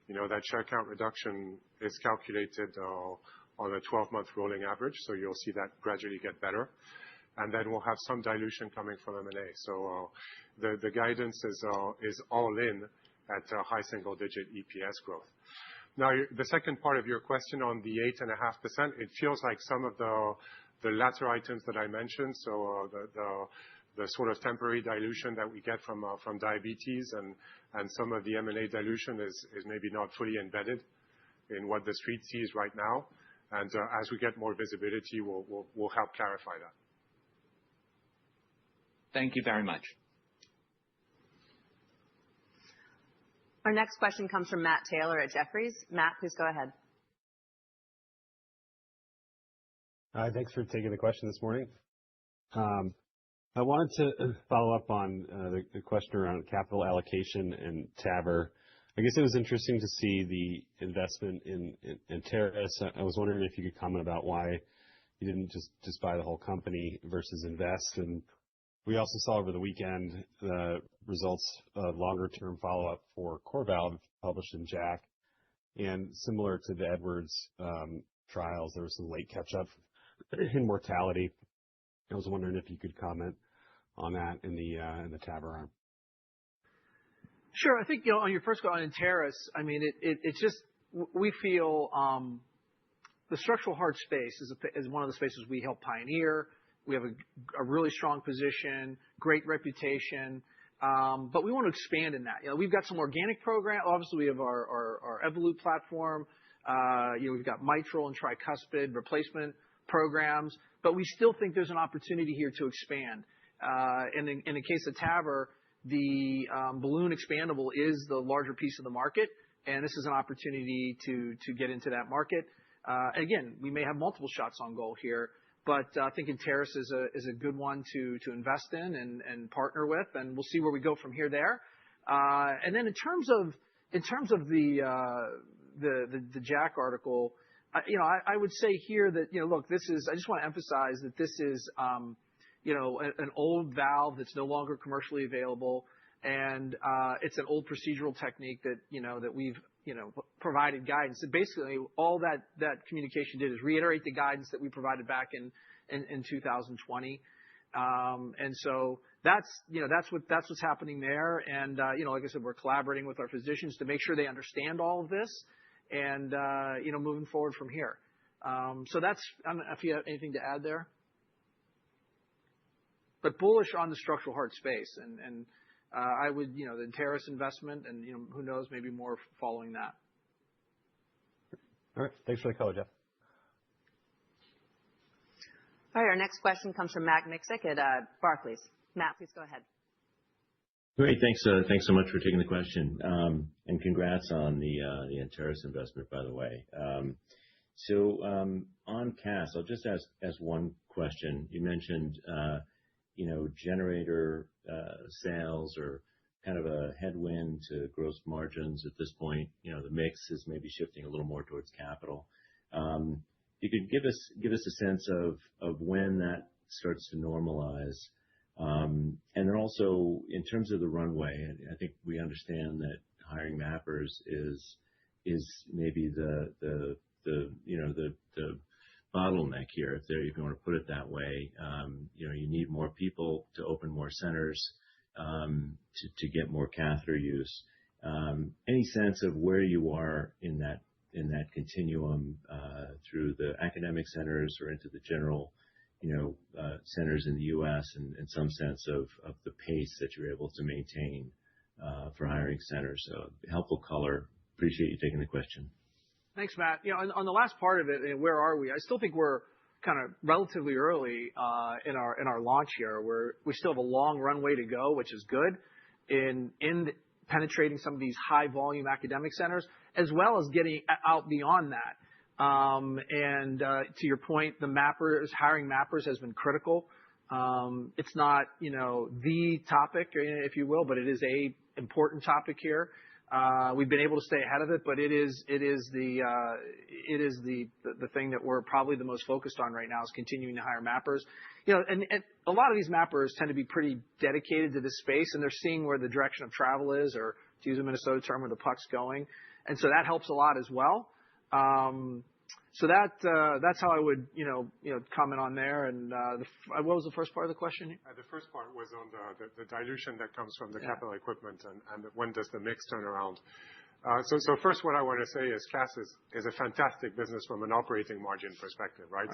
That share count reduction is calculated on a 12-month rolling average, so you'll see that gradually get better. And then we'll have some dilution coming from M&A. So the guidance is all in at high single-digit EPS growth. Now, the second part of your question on the 8.5%, it feels like some of the latter items that I mentioned, so the sort of temporary dilution that we get from diabetes and some of the M&A dilution is maybe not fully embedded in what the street sees right now. And as we get more visibility, we'll help clarify that. Thank you very much. Our next question comes from Matt Taylor at Jefferies. Matt, please go ahead. Hi, thanks for taking the question this morning. I wanted to follow up on the question around capital allocation and TAVR. I guess it was interesting to see the investment in Anteris. I was wondering if you could comment about why you didn't just buy the whole company versus invest. And we also saw over the weekend the results of longer-term follow-up for CoreValve published in JACC. And similar to the Edwards trials, there was some late catch-up in mortality. I was wondering if you could comment on that in the TAVR arm. Sure. I think, on your first call on Anteris, I mean, it's just, we feel the structural heart space is one of the spaces we help pioneer. We have a really strong position, great reputation, but we want to expand in that. We've got some organic program. Obviously, we have our Evolut platform. We've got mitral and tricuspid replacement programs, but we still think there's an opportunity here to expand. In the case of TAVR, the balloon expandable is the larger piece of the market, and this is an opportunity to get into that market. Again, we may have multiple shots on goal here, but I think Anteris is a good one to invest in and partner with, and we'll see where we go from here there. And then in terms of the JACC article, I would say here that look, I just want to emphasize that this is an old valve that's no longer commercially available, and it's an old procedural technique that we've provided guidance. And basically, all that communication did is reiterate the guidance that we provided back in 2020. And so that's what's happening there. And like I said, we're collaborating with our physicians to make sure they understand all of this, and moving forward from here. So that's, I don't know if you have anything to add there, but bullish on the structural heart space, and I would, the Anteris investment, and who knows, maybe more following that. All right, thanks for the color, Jeff. All right, our next question comes from Matt Miksic at Barclays. Matt, please go ahead. Great. Thanks so much for taking the question. And congrats on the Anteris investment, by the way. On CAS, I'll just ask one question. You mentioned, generator sales are kind of a headwind to gross margins at this point. The mix is maybe shifting a little more towards capital. You could give us a sense of when that starts to normalize. And then also in terms of the runway, I think we understand that hiring mappers is maybe the bottleneck here, if you want to put it that way. You need more people to open more centers, to get more catheter use. Any sense of where you are in that continuum, through the academic centers or into the general, centers in the U.S., and some sense of the pace that you're able to maintain for hiring centers? Helpful color. Appreciate you taking the question. Thanks, Matt. On the last part of it, where are we? I still think we're kind of relatively early in our launch here, where we still have a long runway to go, which is good in penetrating some of these high volume academic centers, as well as getting out beyond that. To your point, hiring mappers has been critical. It's not, the topic, if you will, but it is a important topic here. We've been able to stay ahead of it, but it is the thing that we're probably the most focused on right now, is continuing to hire mappers. And a lot of these mappers tend to be pretty dedicated to this space, and they're seeing where the direction of travel is, or to use a Minnesota term, where the puck's going. And so that helps a lot as well. That's how I would, comment on there. And what was the first part of the question? The first part was on the dilution that comes from the capital equipment, and when does the mix turn around. So first, what I want to say is CAS is a fantastic business from an operating margin perspective, right?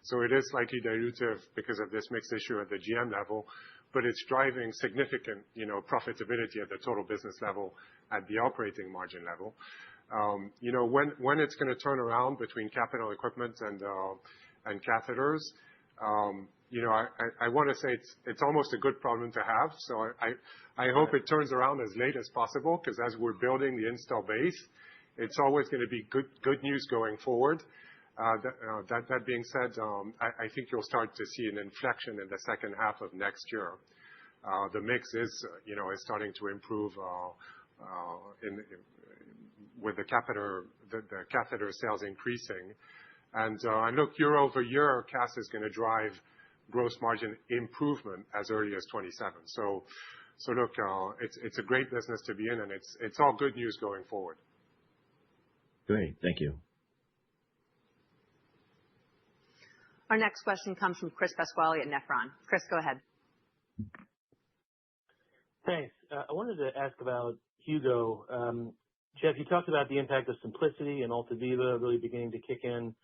So it is slightly dilutive because of this mix issue at the GM level, but it's driving significant, profitability at the total business level, at the operating margin level. When it's going to turn around between capital equipment and catheters, I want to say it's almost a good problem to have. So I hope it turns around as late as possible, because as we're building the install base, it's always going to be good news going forward. That being said, I think you'll start to see an inflection in the second half of next year. The mix is starting to improve with the catheter sales increasing. And look, year over year, CAS is going to drive gross margin improvement as early as 27. So look, it's a great business to be in, and it's all good news going forward. Great. Thank you. Our next question comes from Chris Pasquale at Nephron. Chris, go ahead. Thanks. I wanted to ask about Hugo. Jeff, you talked about the impact of Simplicity and AltaViva really beginning to kick in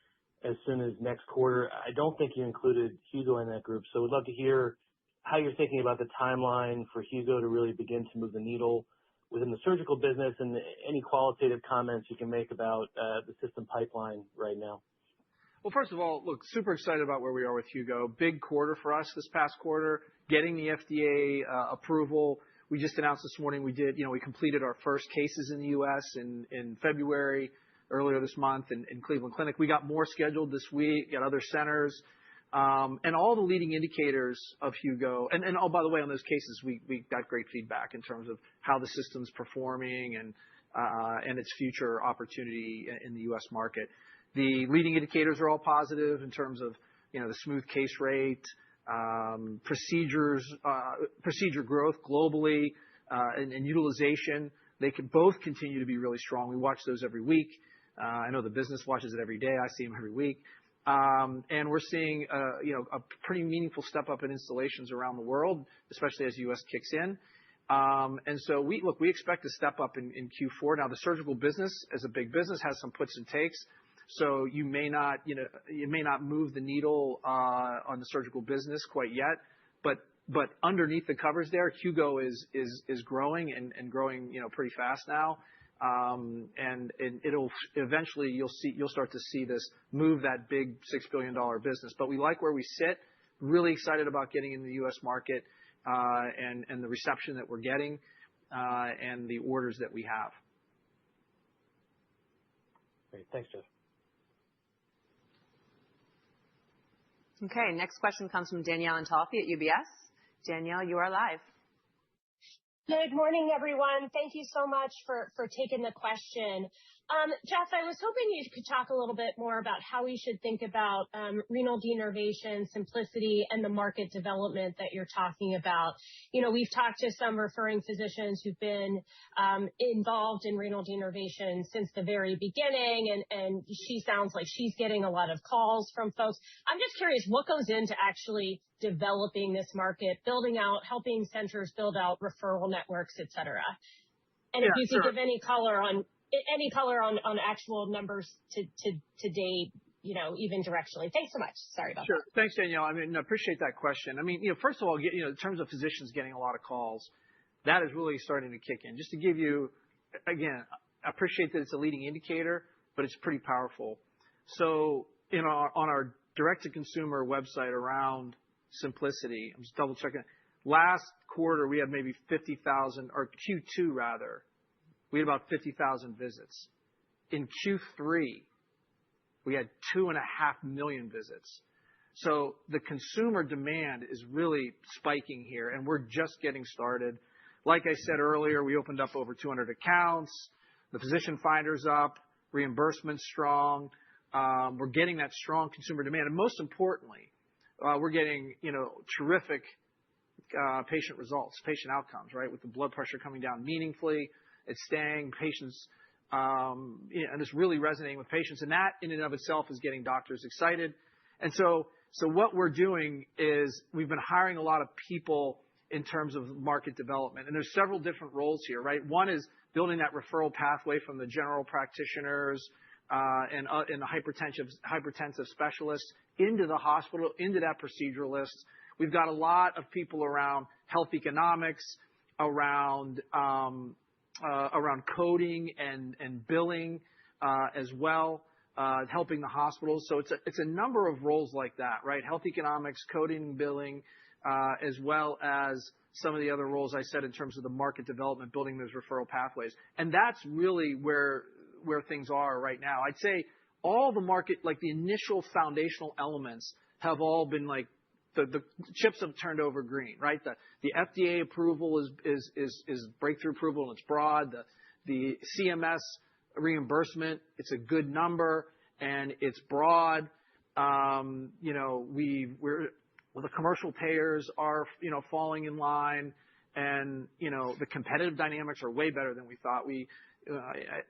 as soon as next quarter. I don't think you included Hugo in that group, so we'd love to hear how you're thinking about the timeline for Hugo to really begin to move the needle within the surgical business, and any qualitative comments you can make about the system pipeline right now. Well, first of all, look, super excited about where we are with Hugo. Big quarter for us this past quarter, getting the FDA approval. We just announced this morning we completed our first cases in the U.S. in February, earlier this month in Cleveland Clinic. We got more scheduled this week at other centers. And all the leading indicators of Hugo, and oh, by the way, on those cases, we got great feedback in terms of how the system's performing and its future opportunity in the U.S. market. The leading indicators are all positive in terms of, the smooth case rate, procedure growth globally, and utilization. They can both continue to be really strong. We watch those every week. I know the business watches it every day. I see them every week. And we're seeing, a pretty meaningful step up in installations around the world, especially as U.S. kicks in. And so we expect to step up in Q4. Now, the surgical business, as a big business, has some puts and takes. So you may not move the needle on the surgical business quite yet, but underneath the covers there, Hugo is growing and growing, pretty fast now. And it'll eventually you'll start to see this move that big $6 billion business. But we like where we sit. Really excited about getting into the U.S. market and the reception that we're getting and the orders that we have. Great. Thanks, Jeff. Okay, next question comes from Danielle Antalffy at UBS. Danielle, you are live. Good morning, everyone. Thank you so much for taking the question. Jeff, I was hoping you could talk a little bit more about how we should think about renal denervation, Symplicity, and the market development that you're talking about. You know, we've talked to some referring physicians who've been involved in renal denervation since the very beginning, and she sounds like she's getting a lot of calls from folks. I'm just curious what goes into actually developing this market, building out, helping centers build out referral networks, et cetera. And if you could give any color on actual numbers to date, you know, even directionally. Thanks so much. Sorry about that. Sure. Thanks, Danielle. I mean, I appreciate that question. I mean, you know, first of all, you know, in terms of physicians getting a lot of calls, that is really starting to kick in. Just to give you, again, I appreciate that it's a leading indicator, but it's pretty powerful. So, you know, on our direct-to-consumer website around Symplicity, I'm just double checking. Last quarter, we had maybe 50,000, or Q2 rather, we had about 50,000 visits. In Q3, we had 2.5 million visits. So the consumer demand is really spiking here, and we're just getting started. Like I said earlier, we opened up over 200 accounts. The physician finder's up, reimbursement's strong. We're getting that strong consumer demand, and most importantly, we're getting, you know, terrific patient results, patient outcomes, right? With the blood pressure coming down meaningfully, it's staying patients, and it's really resonating with patients. And that in and of itself is getting doctors excited. And so what we're doing is we've been hiring a lot of people in terms of market development. And there's several different roles here, right? One is building that referral pathway from the general practitioners and the hypertensive specialists into the hospital, into that proceduralist. We've got a lot of people around health economics, around coding and billing as well, helping the hospitals. So it's a number of roles like that, right? Health economics, coding and billing, as well as some of the other roles I said in terms of the market development, building those referral pathways. And that's really where things are right now. I'd say all the market, like the initial foundational elements have all been like, the chips have turned over green, right? The FDA approval is breakthrough approval and it's broad. The CMS reimbursement, it's a good number and it's broad. You know, the commercial payers are, you know, falling in line, and you know the competitive dynamics are way better than we thought.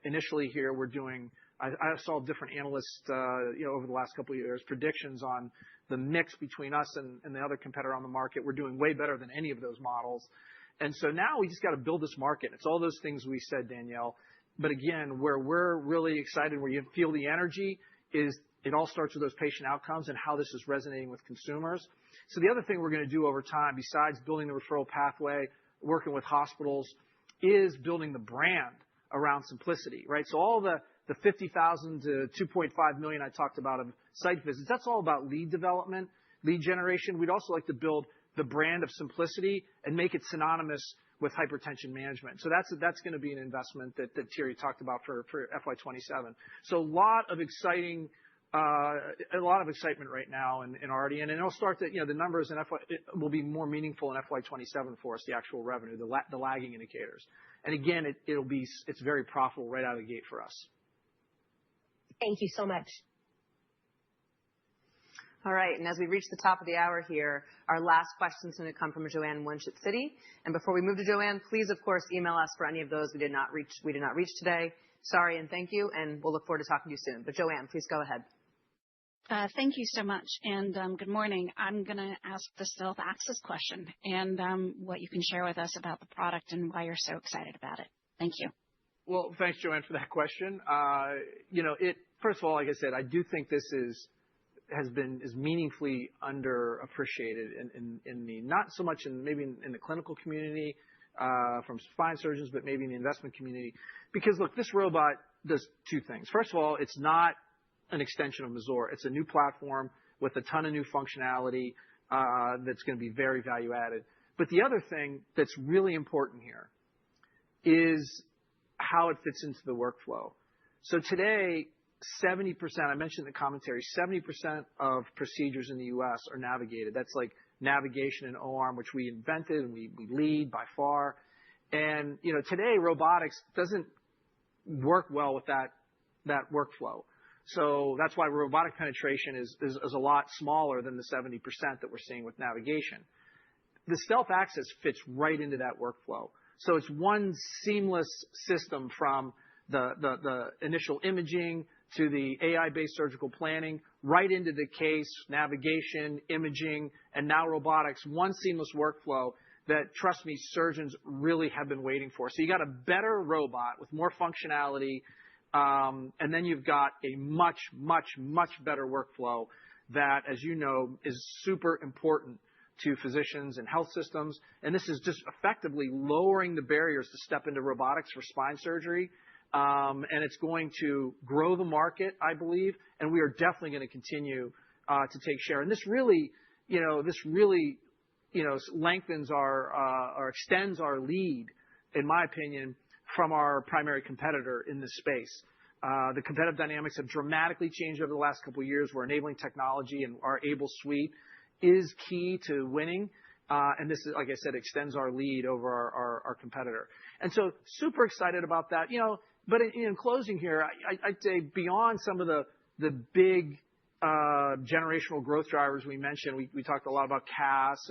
Initially here we're doing. I saw different analysts, you know, over the last couple of years predictions on the mix between us and the other competitor on the market. We're doing way better than any of those models. And so now we just got to build this market. It's all those things we said, Danielle. But again, where we're really excited, where you feel the energy, is it all starts with those patient outcomes and how this is resonating with consumers. So the other thing we're going to do over time, besides building the referral pathway, working with hospitals, is building the brand around Symplicity, right? So all the 50,000 to 2.5 million I talked about of site visits, that's all about lead development, lead generation. We'd also like to build the brand of Symplicity and make it synonymous with hypertension management. So that's going to be an investment that Thierry talked about for FY27. So a lot of excitement right now in RDN, and it'll start to, you know, the numbers in will be more meaningful in FY27 for us, the actual revenue, the lagging indicators. And again, it's very profitable right out of the gate for us. Thank you so much. All right, and as we reach the top of the hour here, our last question is going to come from Joanne Wuensch at Citi. And before we move to Joanne, please, of course, email us for any of those we did not reach today. Sorry and thank you, and we'll look forward to talking to you soon. But Joanne, please go ahead. Thank you so much, and good morning. I'm going to ask the Stealth Access question and what you can share with us about the product and why you're so excited about it. Thank you. Well, thanks, Joanne, for that question. You know, first of all, like I said, I do think this is meaningfully underappreciated in the, not so much in maybe in the clinical community, from spine surgeons, but maybe in the investment community. Because look, this robot does two things. First of all, it's not an extension of Mazor. It's a new platform with a ton of new functionality that's going to be very value added. But the other thing that's really important here is how it fits into the workflow. So today, 70%, I mentioned in the commentary, 70% of procedures in the U.S. are navigated. That's like navigation and O-arm, which we invented and we lead by far. And, today robotics doesn't work well with that workflow. So that's why robotic penetration is a lot smaller than the 70% that we're seeing with navigation. The Stealth Access fits right into that workflow. So it's one seamless system from the initial imaging to the AI-based surgical planning, right into the case, navigation, imaging, and now robotics. One seamless workflow that, trust me, surgeons really have been waiting for. So you got a better robot with more functionality, and then you've got a much, much, much better workflow that, as you know, is super important to physicians and health systems. And this is just effectively lowering the barriers to step into robotics for spine surgery. And it's going to grow the market, I believe, and we are definitely going to continue to take share. And this really lengthens or extends our lead, in my opinion, from our primary competitor in this space. The competitive dynamics have dramatically changed over the last couple of years. We're enabling technology, and our Able suite is key to winning. And this is, like I said, extends our lead over our competitor. And so super excited about that. But in closing here, I'd say beyond some of the big generational growth drivers we mentioned, we talked a lot about CAS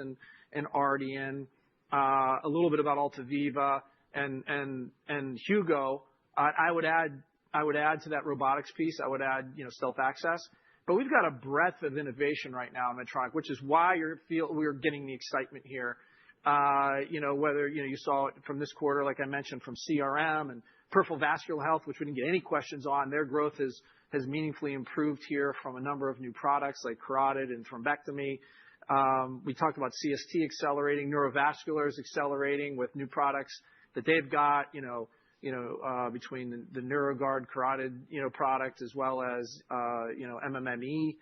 and Ardian, a little bit about AltaViva and Hugo. I would add to that robotics piece. I would add Stealth Access. But we've got a breadth of innovation right now in Medtronic, which is why we're getting the excitement here. Whether you saw it from this quarter, like I mentioned, from CRM and peripheral vascular health, which we didn't get any questions on. Their growth has meaningfully improved here from a number of new products like carotid and thrombectomy. We talked about CST accelerating, neurovascular is accelerating with new products that they've got. Between the NeuroGuard carotid product as well as MMAE.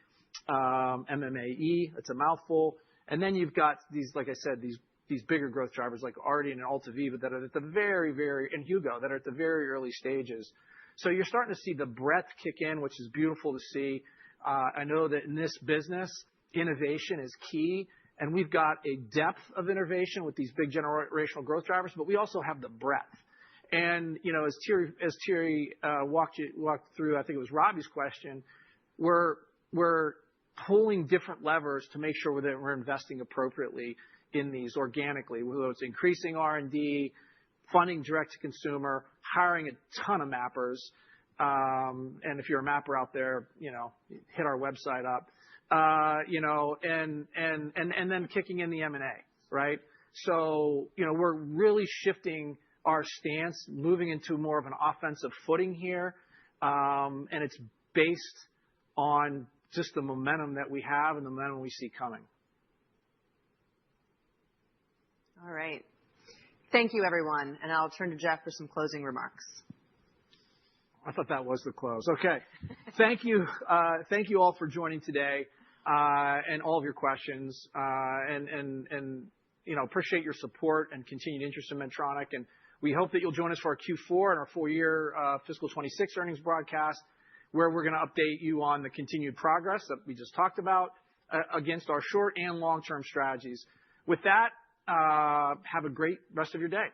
It's a mouthful. And then you've got these, like I said, these bigger growth drivers like Ardian and AltaViva that are at the and Hugo that are at the very early stages. So you're starting to see the breadth kick in, which is beautiful to see. I know that in this business, innovation is key, and we've got a depth of innovation with these big generational growth drivers, but we also have the breadth. And as Thierry walked through, I think it was Robbie's question, we're pulling different levers to make sure that we're investing appropriately in these organically, whether it's increasing R&D, funding direct to consumer, hiring a ton of mappers. And if you're a mapper out there, hit our website up. And then kicking in the M&A, right? So we're really shifting our stance, moving into more of an offensive footing here, and it's based on just the momentum that we have and the momentum we see coming. All right. Thank you, everyone. And I'll turn to Jeff for some closing remarks. I thought that was the close. Okay. Thank you. Thank you all for joining today and all of your questions. Appreciate your support and continued interest in Medtronic. And we hope that you'll join us for our Q4 and our full year fiscal 26 earnings broadcast, where we're going to update you on the continued progress that we just talked about against our short and long-term strategies. With that, have a great rest of your day.